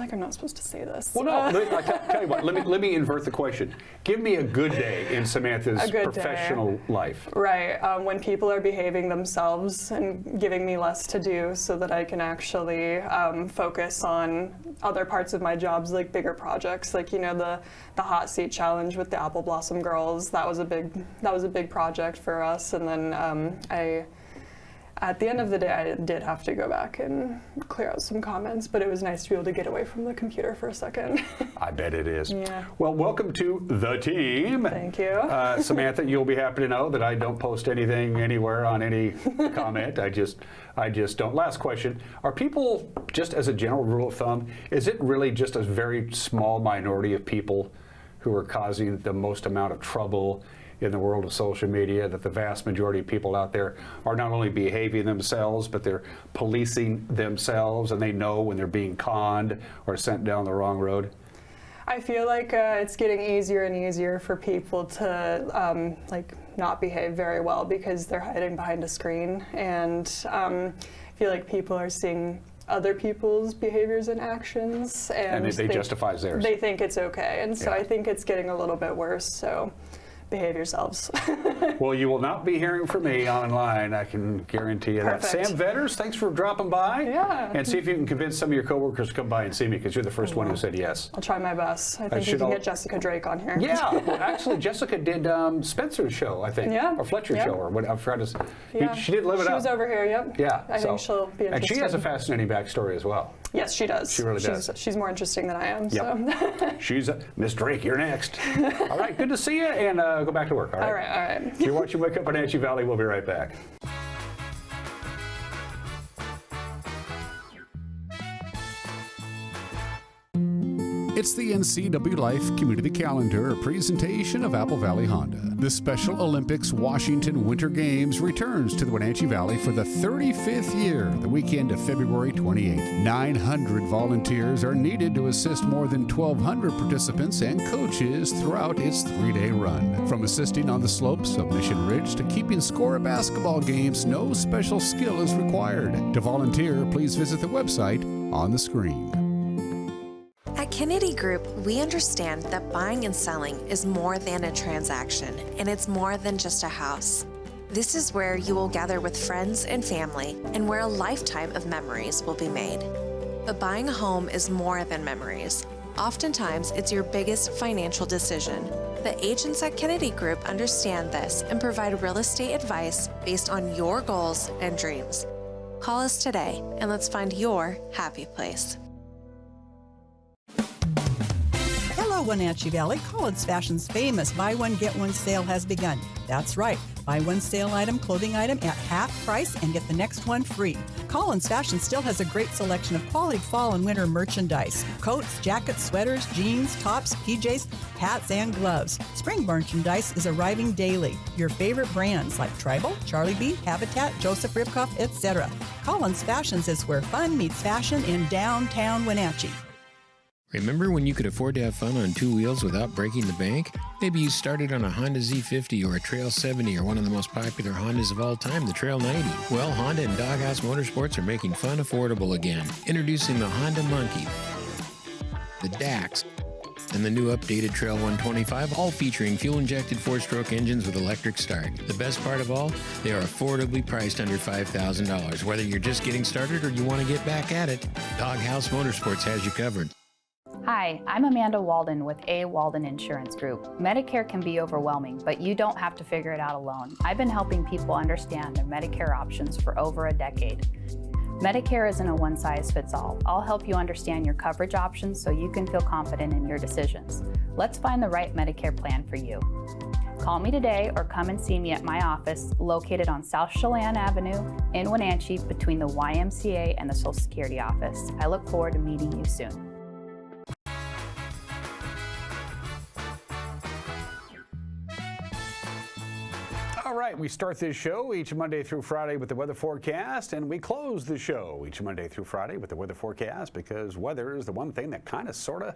feel like I'm not supposed to say this. Well, no. I tell you what. Let me invert the question. Give me a good day in Samantha's professional life. Right. When people are behaving themselves and giving me less to do, so that I can actually focus on other parts of my jobs, like bigger projects, like the hot seat challenge with the Apple Blossom Girls. That was a big project for us, and then at the end of the day, I did have to go back and clear out some comments, but it was nice to be able to get away from the computer for a second. I bet it is. Yeah. Well, welcome to the team. Thank you. Samantha, you'll be happy to know that I don't post anything anywhere on any comment. I just don't. Last question. Are people, just as a general rule of thumb, is it really just a very small minority of people who are causing the most amount of trouble in the world of social media, that the vast majority of people out there are not only behaving themselves, but they're policing themselves, and they know when they're being conned or sent down the wrong road? I feel like it's getting easier and easier for people to not behave very well because they're hiding behind a screen, and I feel like people are seeing other people's behaviors and actions, and they justify theirs. They think it's okay, and so I think it's getting a little bit worse. So. Behave yourselves. Well, you will not be hearing from me online, I can guarantee you that. Perfect. Sam Vetters, thanks for dropping by. Yeah. And see if you can convince some of your coworkers to come by and see me, because you're the first one who said yes. I'll try my best. I think you can get Jessica Drake on here. Yeah, well, actually, Jessica did Spencer's show, I think. Yeah. Or Fletcher's show, or what, I've tried to. Yeah. She did live it up. She was over here, yep. Yeah. I think she'll be interesting. And she has a fascinating backstory as well. Yes, she does. She really does. She's more interesting than I am. Yep. So. She's Miss Drake, you're next. All right, good to see you, and go back to work, all right? All right. You're watching Wake Up Wenatchee Valley. We'll be right back. It's the NCWLIFE Community Calendar, a presentation of Apple Valley Honda. The Special Olympics Washington Winter Games returns to the Wenatchee Valley for the 35th year, the weekend of February 28th. 900 volunteers are needed to assist more than 1,200 participants and coaches throughout its 3-day run. From assisting on the slopes of Mission Ridge to keeping score at basketball games, no special skill is required. To volunteer, please visit the website on the screen. At Kennedy Group, we understand that buying and selling is more than a transaction, and it's more than just a house. This is where you will gather with friends and family, and where a lifetime of memories will be made. But buying a home is more than memories. Oftentimes, it's your biggest financial decision. The agents at Kennedy Group understand this and provide real estate advice based on your goals and dreams. Call us today, and let's find your happy place. Hello, Wenatchee Valley. Collins Fashion's famous Buy One, Get One sale has begun. That's right. Buy one sale item, clothing item at half price and get the next one free. Collins Fashion still has a great selection of quality fall and winter merchandise. Coats, jackets, sweaters, jeans, tops, PJs, hats, and gloves. Spring merchandise is arriving daily. Your favorite brands like Tribal, Charlie B, Habitat, Joseph Ribkoff, etc. Collins Fashions is where fun meets fashion in downtown Wenatchee. Remember when you could afford to have fun on two wheels without breaking the bank? Maybe you started on a Honda Z50 or a Trail 70 or one of the most popular Hondas of all time, the Trail 90. Well, Honda and Doghouse Motorsports are making fun affordable again. Introducing the Honda Monkey, the Dax, and the new updated Trail 125, all featuring fuel-injected four-stroke engines with electric start. The best part of all, they are affordably priced under $5,000. Whether you're just getting started or you want to get back at it, Doghouse Motorsports has you covered. Hi, I'm Amanda Walden with A. Walden Insurance Group. Medicare can be overwhelming, but you don't have to figure it out alone. I've been helping people understand their Medicare options for over a decade. Medicare isn't a one-size-fits-all. I'll help you understand your coverage options so you can feel confident in your decisions. Let's find the right Medicare plan for you. Call me today or come and see me at my office located on South Chelan Avenue in Wenatchee between the YMCA and the Social Security office. I look forward to meeting you soon. All right, we start this show each Monday through Friday with the weather forecast, and we close the show each Monday through Friday with the weather forecast because weather is the one thing that kind of sort of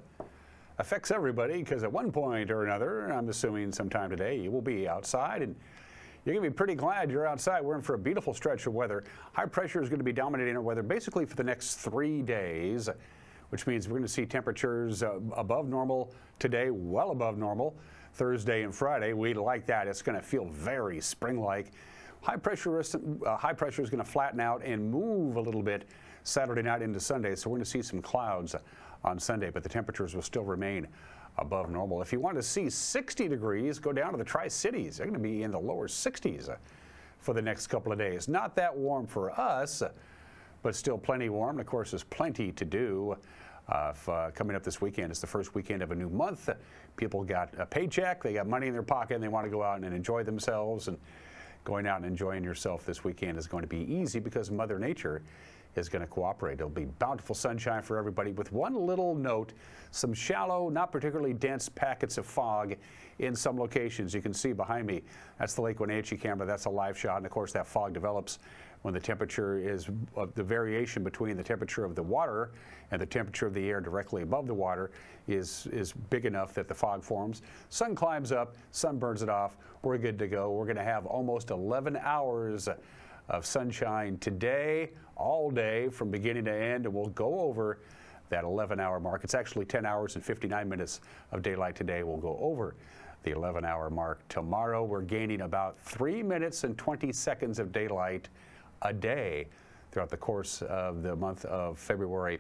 affects everybody, because at one point or another, I'm assuming sometime today, you will be outside and you're going to be pretty glad you're outside. We're in for a beautiful stretch of weather. High pressure is going to be dominating our weather basically for the next 3 days, which means we're going to see temperatures above normal today, well above normal. Thursday and Friday, we like that. It's going to feel very spring-like. High pressure is going to flatten out and move a little bit Saturday night into Sunday, so we're going to see some clouds on Sunday, but the temperatures will still remain above normal. If you want to see 60 degrees, go down to the Tri-Cities. They're going to be in the lower 60s for the next couple of days. Not that warm for us, but still plenty warm. And of course, there's plenty to do. Coming up this weekend, it's the first weekend of a new month. People got a paycheck, they got money in their pocket, and they want to go out and enjoy themselves. And going out and enjoying yourself this weekend is going to be easy because Mother Nature is going to cooperate. It'll be bountiful sunshine for everybody with one little note, some shallow, not particularly dense packets of fog in some locations. You can see behind me, that's the Lake Wenatchee camera, that's a live shot, and of course that fog develops when the temperature is, the variation between the temperature of the water and the temperature of the air directly above the water is big enough that the fog forms. Sun climbs up, sun burns it off, we're good to go. We're going to have almost 11 hours of sunshine today, all day from beginning to end, and we'll go over that 11-hour mark. It's actually 10 hours and 59 minutes of daylight today. We'll go over the 11-hour mark. Tomorrow we're gaining about 3 minutes and 20 seconds of daylight a day throughout the course of the month of February,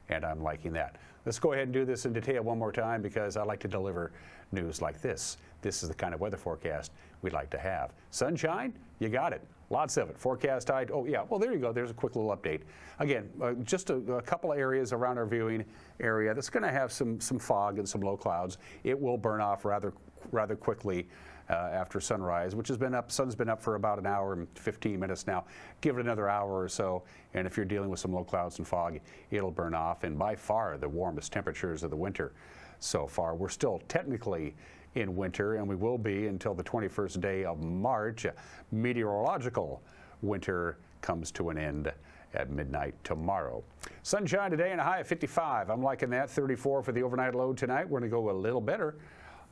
and I'm liking that. Let's go ahead and do this in detail one more time because I like to deliver news like this. This is the kind of weather forecast we like to have. Sunshine, you got it. Lots of it. Forecast high. Oh, yeah. Well, there you go. There's a quick little update. Again, just a couple of areas around our viewing area that's going to have some fog and some low clouds. It will burn off rather quickly after sunrise, which has been up. Sun's been up for about an hour and 15 minutes now. Give it another hour or so, and if you're dealing with some low clouds and fog, it'll burn off. And by far the warmest temperatures of the winter so far. We're still technically in winter, and we will be until the 21st day of March. Meteorological winter comes to an end at midnight tomorrow. Sunshine today and a high of 55. I'm liking that. 34 for the overnight low tonight. We're going to go a little better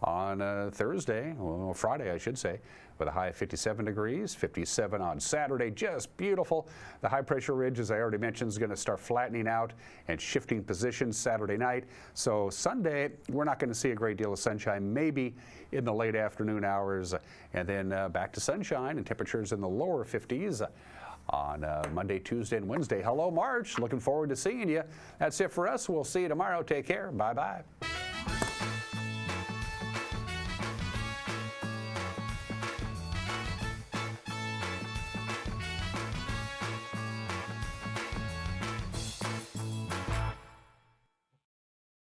on Thursday, well, Friday, I should say, with a high of 57 degrees, 57 on Saturday, just beautiful. The high pressure ridge, as I already mentioned, is going to start flattening out and shifting positions Saturday night. So Sunday, we're not going to see a great deal of sunshine, maybe in the late afternoon hours, and then back to sunshine and temperatures in the lower 50s. On Monday, Tuesday, and Wednesday. Hello, March. Looking forward to seeing you. That's it for us. We'll see you tomorrow. Take care. Bye-bye.